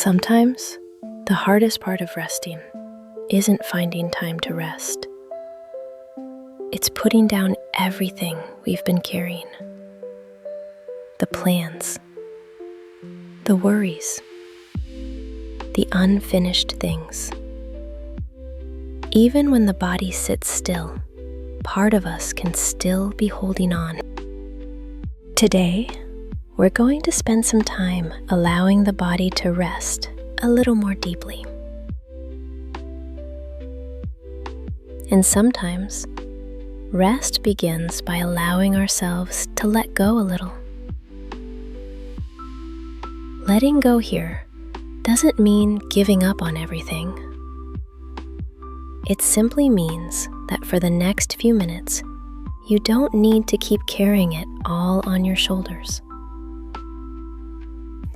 Sometimes, the hardest part of resting isn't finding time to rest. It's putting down everything we've been carrying. The plans, the worries, the unfinished things. Even when the body sits still, part of us can still be holding on. Today, we're going to spend some time allowing the body to rest a little more deeply. And sometimes, rest begins by allowing ourselves to let go a little. Letting go here doesn't mean giving up on everything. It simply means that for the next few minutes, you don't need to keep carrying it all on your shoulders.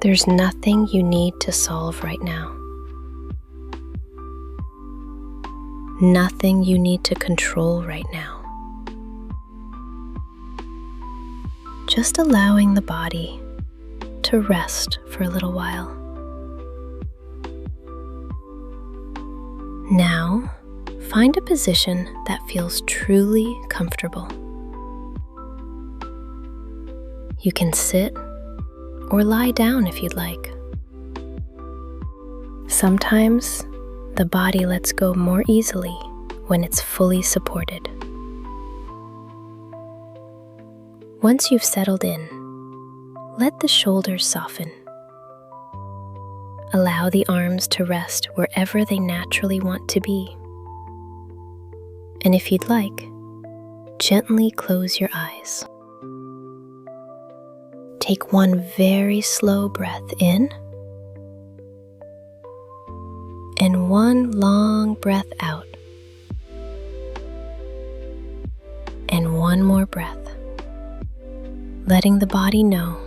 There's nothing you need to solve right now. Nothing you need to control right now. Just allowing the body to rest for a little while. Now, find a position that feels truly comfortable. You can sit or lie down if you'd like. Sometimes, the body lets go more easily when it's fully supported. Once you've settled in, let the shoulders soften. Allow the arms to rest wherever they naturally want to be. And if you'd like, gently close your eyes. Take one very slow breath in and one long breath out. And one more breath, letting the body know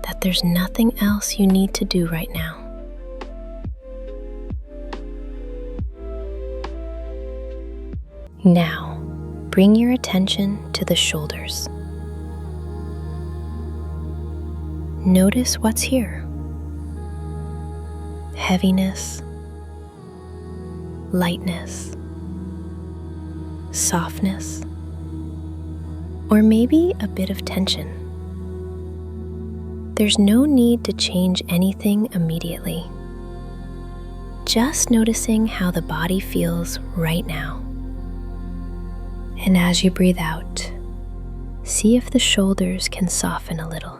that there's nothing else you need to do right now. Now, bring your attention to the shoulders. Notice what's here. Heaviness, lightness, softness, or maybe a bit of tension. There's no need to change anything immediately. Just noticing how the body feels right now. And as you breathe out, see if the shoulders can soften a little.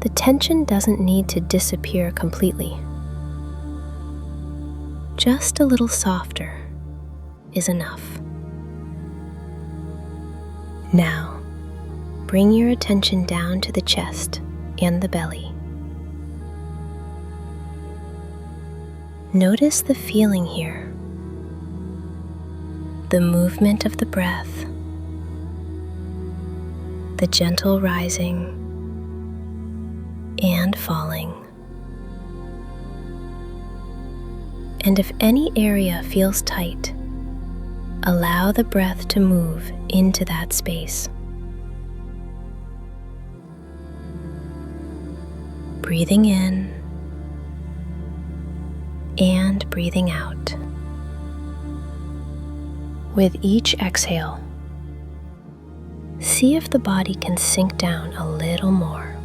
The tension doesn't need to disappear completely. Just a little softer is enough. Now, bring your attention down to the chest and the belly. Notice the feeling here, the movement of the breath, the gentle rising and falling. And if any area feels tight, allow the breath to move into that space. Breathing in and breathing out. With each exhale, see if the body can sink down a little more.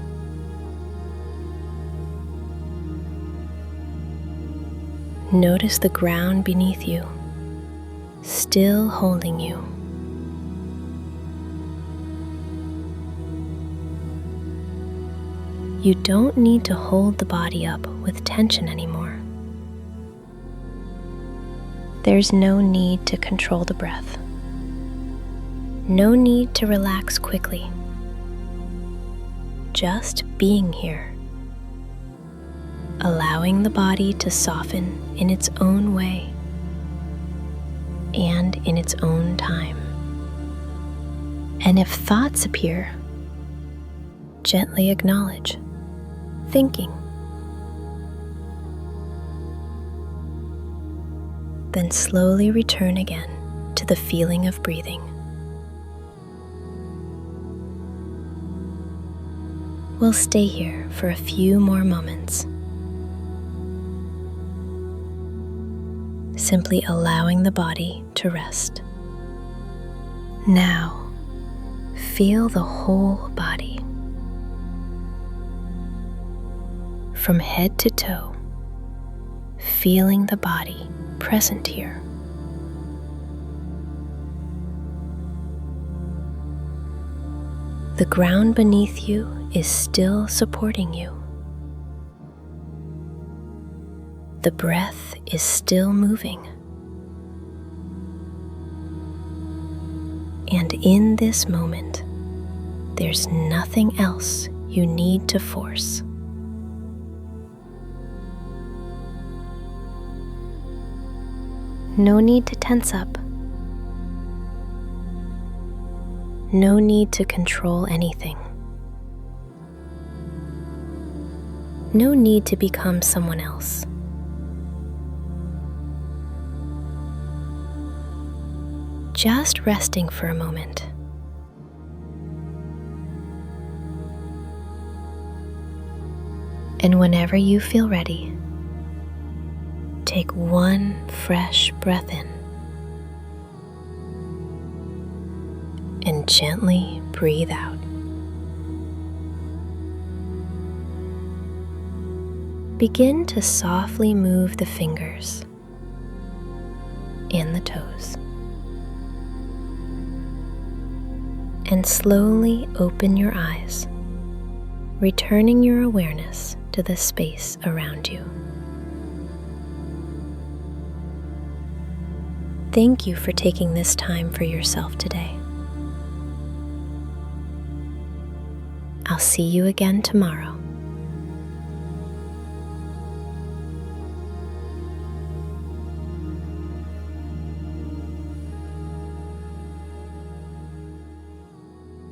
Notice the ground beneath you, still holding you. You don't need to hold the body up with tension anymore. There's no need to control the breath. No need to relax quickly. Just being here. Allowing the body to soften in its own way and in its own time. And if thoughts appear, gently acknowledge, thinking. Then slowly return again to the feeling of breathing. We'll stay here for a few more moments, simply allowing the body to rest. Now, feel the whole body, from head to toe, feeling the body present here. The ground beneath you is still supporting you. The breath is still moving. And in this moment, there's nothing else you need to force. No need to tense up. No need to control anything. No need to become someone else. Just resting for a moment. And whenever you feel ready, take one fresh breath in and gently breathe out. Begin to softly move the fingers and the toes, and slowly open your eyes, returning your awareness to the space around you. Thank you for taking this time for yourself today. I'll see you again tomorrow.